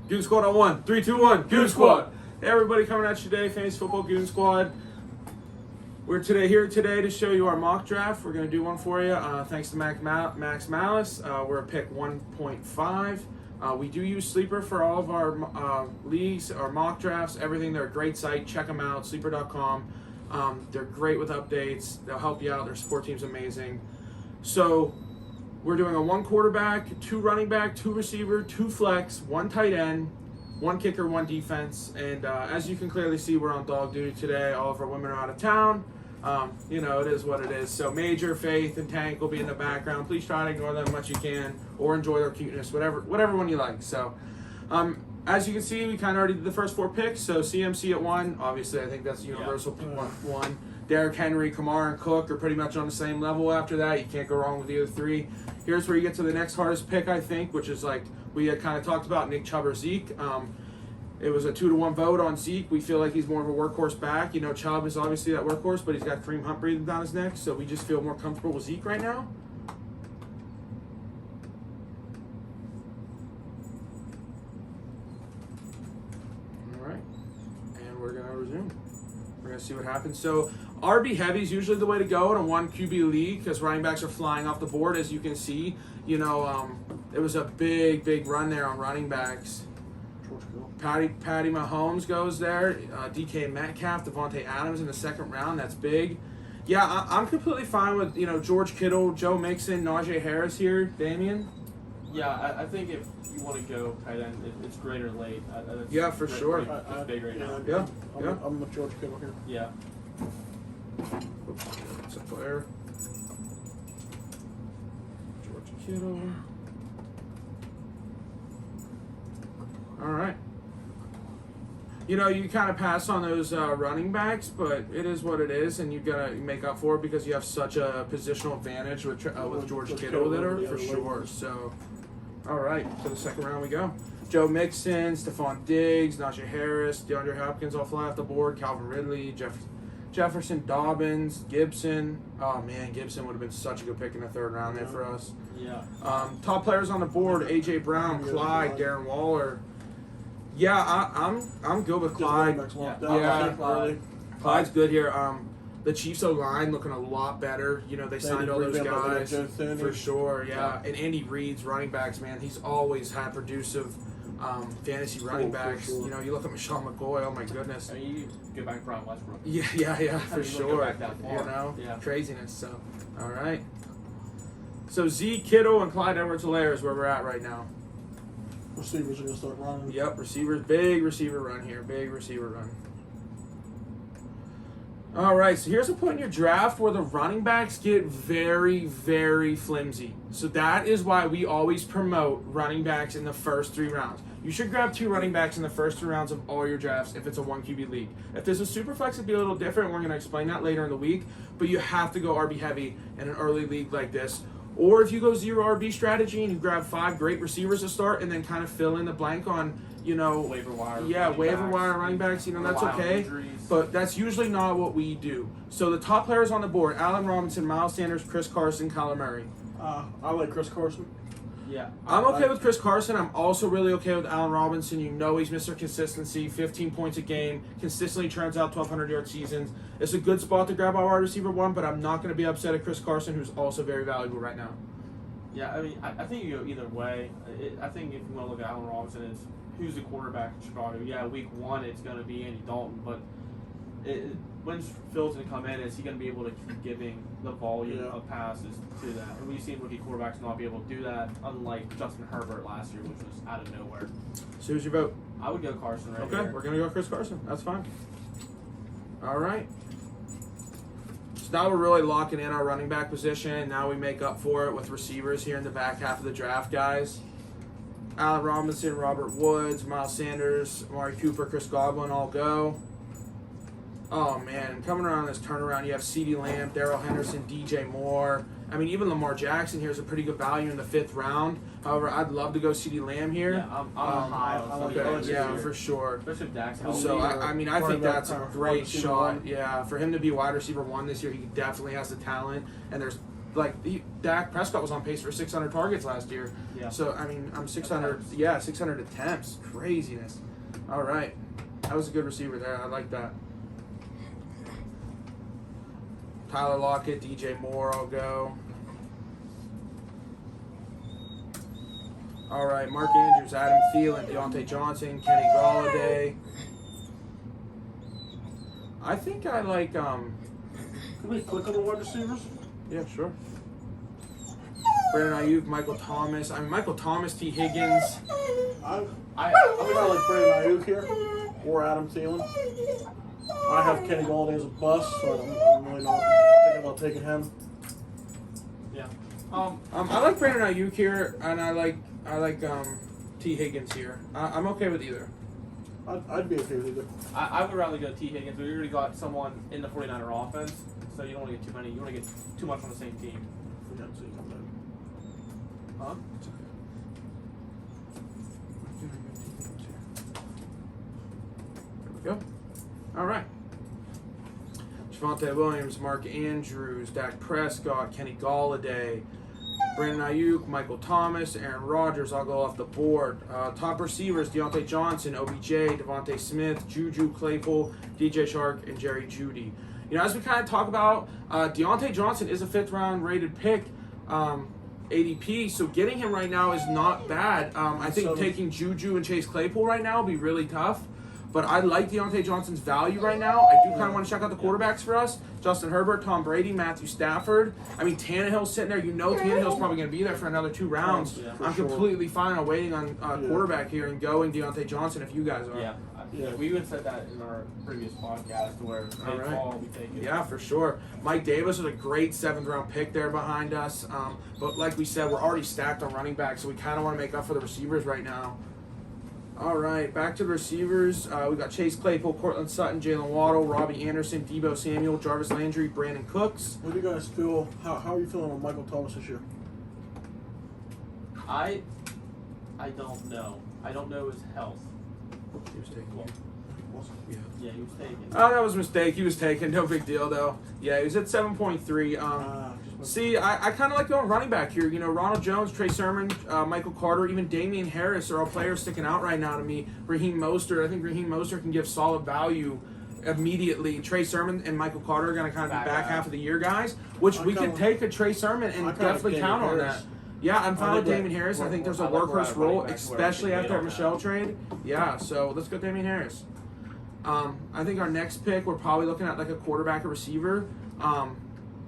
Goon Squad on 1. 3, 2, 1. Goon Squad. Hey, everybody coming at you today. Fantasy Football Goon Squad. We're here today to show you our mock draft. We're going to do one for you. Thanks to Max Malice. We're a pick 1.5. We do use Sleeper for all of our leagues, our mock drafts, everything. They're a great site. Check them out, sleeper.com. They're great with updates. They'll help you out. Their support team's amazing. So we're doing a 1 quarterback, 2 running back, 2 receiver, 2 flex, 1 tight end, 1 kicker, 1 defense. And as you can clearly see, we're on dog duty today. All of our women are out of town. It is what it is. So Major, Faith, and Tank will be in the background. Please try to ignore them as much as you can, or enjoy their cuteness, whatever one you like. So as you can see, we kind of already did the first 4 picks. So CMC at 1. Obviously, I think that's universal pick 1. Derrick Henry, Kamara, and Cook are pretty much on the same level after that. You can't go wrong with the other 3. Here's where you get to the next hardest pick, I think, which is like we had kind of talked about, Nick Chubb or Zeke. It was a 2-1 vote on Zeke. We feel like he's more of a workhorse back. Chubb is obviously that workhorse, but he's got Kareem Hunt breathing down his neck, so we just feel more comfortable with Zeke right now. All right, and we're going to resume. We're going to see what happens. So RB heavy is usually the way to go in a 1 QB league because running backs are flying off the board, as you can see. It was a big run there on running backs. Patty Mahomes goes there. DK Metcalf, Devontae Adams in the 2nd round. That's big. Yeah, I'm completely fine with George Kittle, Joe Mixon, Najee Harris here. Damian? Yeah, I think if you want to go tight end, it's great or late. Yeah, for sure. It's big right now. Yeah. I'm with George Kittle here. Yeah. Oops, that's a player. George Kittle. All right. You kind of pass on those running backs, but it is what it is, and you've got to make up for it because you have such a positional advantage with George Kittle there, for sure. So, all right, to the 2nd round we go. Joe Mixon, Stephon Diggs, Najee Harris, DeAndre Hopkins all fly off the board, Calvin Ridley, Jefferson, Dobbins, Gibson. Oh, man, Gibson would have been such a good pick in the 3rd round there for us. Yeah. Top players on the board, A.J. Brown, Clyde, Darren Waller. Yeah, I'm good with Clyde. Clyde's good here. The Chiefs O-line looking a lot better. They signed all those guys for sure. Yeah, and Andy Reid's running backs, man. He's always had producive fantasy running backs. Sure. You look at Michelle McCoy. Oh my goodness. I mean, you get back Brian Westbrook. Yeah, for sure. Back that far. Craziness. So, all right. So Zeke, Kittle, and Clyde Edwards-Helaire is where we're at right now. Receivers are going to start running. Yep, receivers. Big receiver run here. Big receiver run. All right, so here's a point in your draft where the running backs get very, very flimsy. So that is why we always promote running backs in the first 3 rounds. You should grab 2 running backs in the first 3 rounds of all your drafts if it's a 1 QB league. If there's a super flex, it'd be a little different. We're going to explain that later in the week. But you have to go RB heavy in an early league like this. Or if you go 0 RB strategy and you grab 5 great receivers to start and then kind of fill in the blank on, waiver wire. Yeah, waiver wire running backs, that's okay. Injuries. But that's usually not what we do. So the top players on the board, Allen Robinson, Miles Sanders, Chris Carson, Kyler Murray. I like Chris Carson. Yeah. I'm okay with Chris Carson. I'm also really okay with Allen Robinson. He's Mr. Consistency, 15 points a game, consistently turns out 1,200-yard seasons. It's a good spot to grab our wide receiver 1, but I'm not going to be upset at Chris Carson, who's also very valuable right now. Yeah, I mean, I think you go either way. I think if you want to look at Allen Robinson, it's who's the quarterback in Chicago. Yeah, week 1 it's going to be Andy Dalton, but when's Phil's going to come in? Is he going to be able to keep giving the volume of passes to that? And we've seen rookie quarterbacks not be able to do that, unlike Justin Herbert last year, which was out of nowhere. So who's your vote? I would go Carson right here. Okay, we're going to go Chris Carson. That's fine. All right. So now we're really locking in our running back position. Now we make up for it with receivers here in the back half of the draft, guys. Allen Robinson, Robert Woods, Miles Sanders, Amari Cooper, Chris Godwin all go. Oh, man. Coming around this turnaround, you have CeeDee Lamb, Darrell Henderson, DJ Moore. I mean, even Lamar Jackson here is a pretty good value in the 5th round. However, I'd love to go CeeDee Lamb here. Yeah, I'm high on CeeDee Lamb. For sure. Especially if Dak's So, I think that's a great shot. Yeah, for him to be wide receiver 1 this year, he definitely has the talent. And there's Dak Prescott was on pace for 600 targets last year. Yeah. So I mean, I'm 600. Yeah, 600 attempts. Craziness. All right, that was a good receiver there. I like that. Tyler Lockett, DJ Moore, I'll go. All right, Mark Andrews, Adam Thielen, Deontay Johnson, Kenny Golladay. I think I like. Can we click on the wide receivers? Yeah, sure. Brandon Ayuk, Michael Thomas. I mean, Michael Thomas, T. Higgins. I think I like Brandon Ayuk here or Adam Thielen. I have Kenny Golladay as a bust, so I'm really not thinking about taking him. Yeah. I like Brandon Ayuk here, and I like T. Higgins here. I'm okay with either. I'd be okay with either. I would rather go T. Higgins. We already got someone in the 49er offense, so you don't want to get too many. You want to get too much on the same team. Forgot to see him then. Huh? There we go. All right. Javonte Williams, Mark Andrews, Dak Prescott, Kenny Golladay, Brandon Ayuk, Michael Thomas, Aaron Rodgers. I'll go off the board. Top receivers: Deontay Johnson, OBJ, Devontae Smith, Juju Claypool, DJ Shark, and Jerry Jeudy. You know, as we kind of talk about, Deontay Johnson is a 5th round rated pick, ADP. So getting him right now is not bad. I think taking Juju and Chase Claypool right now will be really tough. But I like Deontay Johnson's value right now. I do kind of want to check out the quarterbacks for us. Justin Herbert, Tom Brady, Matthew Stafford. I mean, Tannehill's sitting there. You know Tannehill's probably going to be there for another 2 rounds. Yeah, I'm completely fine on waiting on quarterback here and going Deontay Johnson if you guys are. Yeah, we even said that in our previous podcast where All right. Paul will be taking. Yeah, for sure. Mike Davis was a great 7th round pick there behind us. But like we said, we're already stacked on running back, so we kind of want to make up for the receivers right now. All right, back to the receivers. We got Chase Claypool, Cortland Sutton, Jalen Waddle, Robbie Anderson, Deebo Samuel, Jarvis Landry, Brandon Cooks. What do you guys feel? How are you feeling on Michael Thomas this year? I don't know. I don't know his health. He was taken. Yeah, he was taken. Oh, that was a mistake. He was taken. No big deal, though. Yeah, he was at 7.3. See, I kind of like going running back here. You know, Ronald Jones, Trey Sermon, Michael Carter, even Damian Harris are all players sticking out right now to me. Raheem Mostert, I think Raheem Mostert can give solid value immediately. Trey Sermon and Michael Carter are going to kind of be back half of the year guys, which we could take a Trey Sermon and definitely count on that. Yeah, I'm fine with Damian Harris. I think there's a workhorse role, especially after that Michelle trade. Yeah, so let's go Damian Harris. I think our next pick, we're probably looking at like a quarterback or receiver.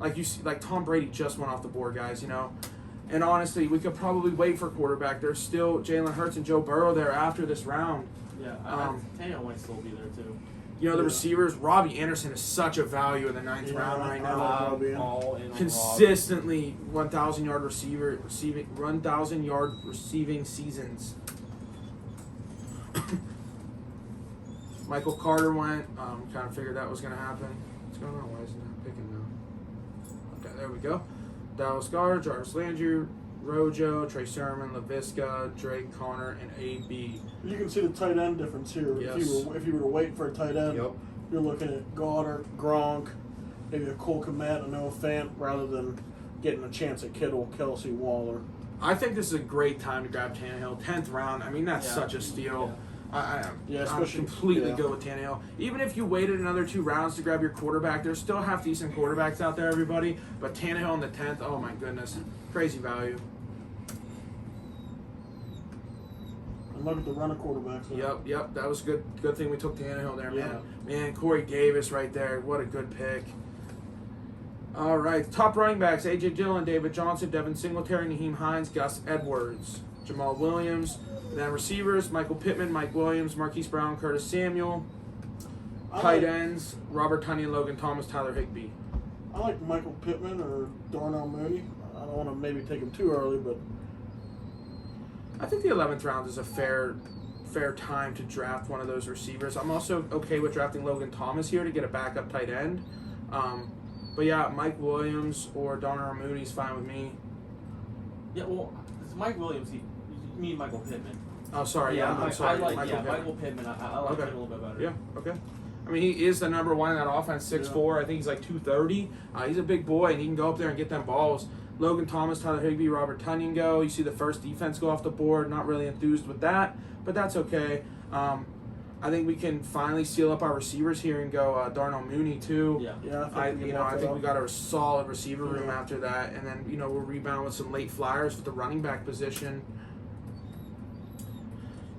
Like you see, like Tom Brady just went off the board, guys, you know. And honestly, we could probably wait for quarterback. There's still Jalen Hurts and Joe Burrow there after this round. Yeah, Tannehill might still be there too. You know, the receivers, Robbie Anderson is such a value in the 9th round right now. Consistently 1,000 yard receiving seasons. Michael Carter went. Kind of figured that was going to happen. What's going on? Why isn't that picking now? Okay, there we go. Dallas Goedert, Jarvis Landry, Rojo, Trey Sermon, LaVisca, Drake, Connor, and AB. You can see the tight end difference here. Yes. If you were to wait for a tight end, you're looking at Goddard, Gronk, maybe a Cole Kmet, a Noah Fant, rather than getting a chance at Kittle, Kelsey, Waller. I think this is a great time to grab Tannehill. 10th round. I mean, that's such a steal. I'm completely good with Tannehill. Even if you waited another 2 rounds to grab your quarterback, there's still half decent quarterbacks out there, everybody. But Tannehill in the 10th, oh my goodness, crazy value. And look at the runner quarterbacks. Yep, that was good. Good thing we took Tannehill there, man. Corey Davis right there, what a good pick. All right, top running backs: A.J. Dillon, David Johnson, Devin Singletary, Nyheim Hines, Gus Edwards, Jamal Williams. And then receivers: Michael Pittman, Mike Williams, Marquise Brown, Curtis Samuel. Tight ends: Robert Tonyan, Logan Thomas, Tyler Higbee. I like Michael Pittman or Darnell Mooney. I don't want to maybe take him too early, but I think the 11th round is a fair time to draft one of those receivers. I'm also okay with drafting Logan Thomas here to get a backup tight end. But yeah, Mike Williams or Darnell Mooney is fine with me. Yeah, well, it's Mike Williams. You mean Michael Pittman? Oh, sorry. Yeah, I'm sorry. Michael Pittman. I like him a little bit better. Yeah. Okay. I mean, he is the number one in that offense, 6'4". I think he's like 230. He's a big boy, and he can go up there and get them balls. Logan Thomas, Tyler Higbee, Robert Tunyon go. You see the first defense go off the board. Not really enthused with that, but that's okay. I think we can finally seal up our receivers here and go Darnell Mooney too. Yeah, I think we got a solid receiver room after that, and then we'll rebound with some late flyers with the running back position.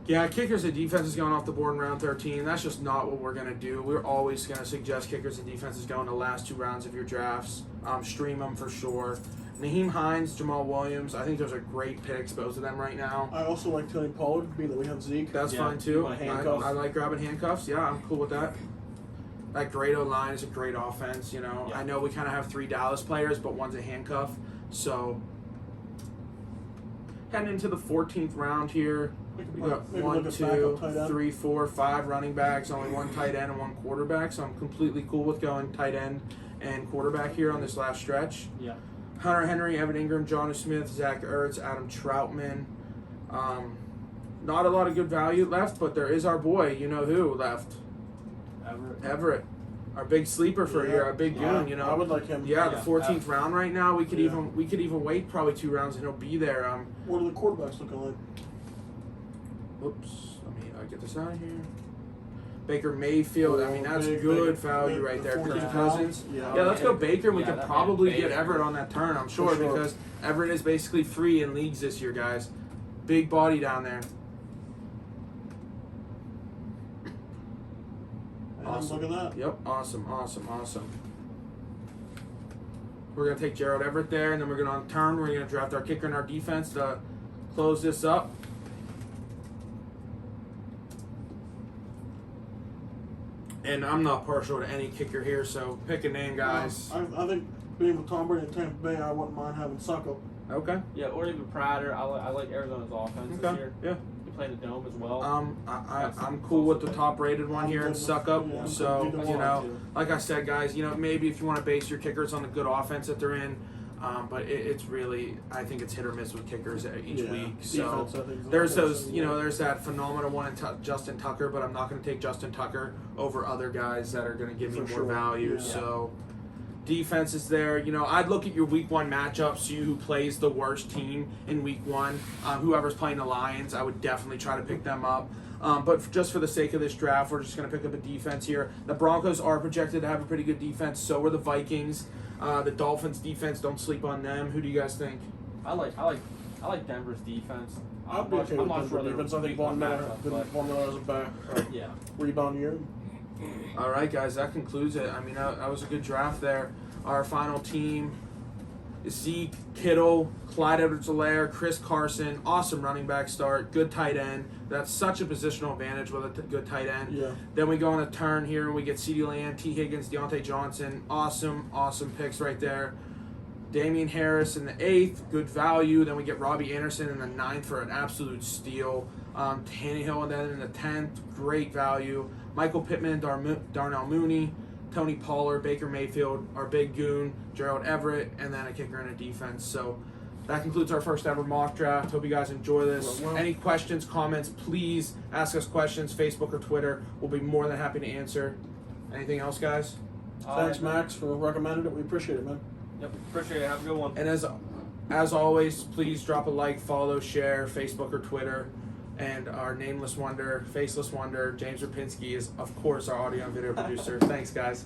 Yeah, kickers and defenses going off the board in round 13. That's just not what we're gonna do. We're always gonna suggest kickers and defenses go in the last 2 rounds of your drafts. Stream them for sure. Naheem Hines, Jamal Williams. I think those are great picks, both of them right now. I also like Tony Pollard, being that we have Zeke. That's Yeah, fine too. want a handcuff. I like grabbing handcuffs. Yeah, I'm cool with that. That great O-line is a great offense. Yeah. I know we kind of have 3 Dallas players, but one's a handcuff. So heading into the 14th round here, we got Maybe 1, look at backup 2, tight end. 3, 4, 5 running backs, only 1 tight end and 1 quarterback. So I'm completely cool with going tight end and quarterback here on this last stretch. Yeah. Hunter Henry, Evan Ingram, Jonnu Smith, Zach Ertz, Adam Troutman. Not a lot of good value left, but there is our boy, you know who, left. Everett. Our big sleeper for a year, our big goon, I would like him. Yeah, the Yeah. 14th round right now. We could even wait probably 2 rounds and he'll be there. What are the quarterbacks looking like? Oops, let me get this out of here. Baker Mayfield. I mean, that's good value right there. Kirk 14th Cousins. round? Yeah, let's go Baker. We Yeah, could that probably man, get Baker. Everett on that turn, I'm sure, For sure. because Everett is basically free in leagues this year, guys. Big body down there. Awesome. Look at that. Yep, awesome. We're going to take Gerald Everett there, and then we're going to on turn. We're going to draft our kicker and our defense to close this up. And I'm not partial to any kicker here, so pick a name, guys. I think being with Tom Brady in Tampa Bay, I wouldn't mind having Suckup. Okay. Yeah, or even Prater. I like Arizona's offense this Okay. year. Yeah. They play the dome as well. I'm cool with the top-rated one here and suck up. Yeah, So either one, too. like I said, guys, maybe if you want to base your kickers on the good offense that they're in, but it's really, I think it's hit or miss with kickers each week. So Defense, I think, is there's also- those, there's that phenomenal one in Justin Tucker, but I'm not going to take Justin Tucker over other guys that are going to give me For more sure. value. Yeah. So defense is there. I'd look at your week 1 matchups, see who plays the worst team in week 1. Whoever's playing the Lions, I would definitely try to pick them up. But just for the sake of this draft, we're just going to pick up a defense here. The Broncos are projected to have a pretty good defense. So are the Vikings. The Dolphins' defense, don't sleep on them. Who do you guys think? I like Denver's defense. I'd be okay I'm with not Denver sure their defense. I think week Von one Miller matchup, but has a back yeah. rebound year. All right, guys, that concludes it. I mean, that was a good draft there. Our final team is Zeke, Kittle, Clyde Edwards-Helaire, Chris Carson. Awesome running back start. Good tight end. That's such a positional advantage with a good tight end. Yeah. Then we go on a turn here and we get CeeDee Lamb, T. Higgins, Deontay Johnson. Awesome picks right there. Damian Harris in the 8th, good value. Then we get Robbie Anderson in the 9th for an absolute steal. Tannehill and then in the 10th, great value. Michael Pittman, Darnell Mooney, Tony Pollard, Baker Mayfield, our big goon, Gerald Everett, and then a kicker and a defense. So that concludes our first ever mock draft. Hope you guys enjoy this. Well. Any questions, comments, please ask us questions, Facebook or Twitter. We'll be more than happy to answer. Anything else, guys? Thanks, Max, for recommending it. We appreciate it, man. Yep, appreciate it. Have a good one. And as always, please drop a like, follow, share, Facebook or Twitter. And our nameless wonder, faceless wonder, James Rapinski is, of course, our audio and video producer. Thanks, guys.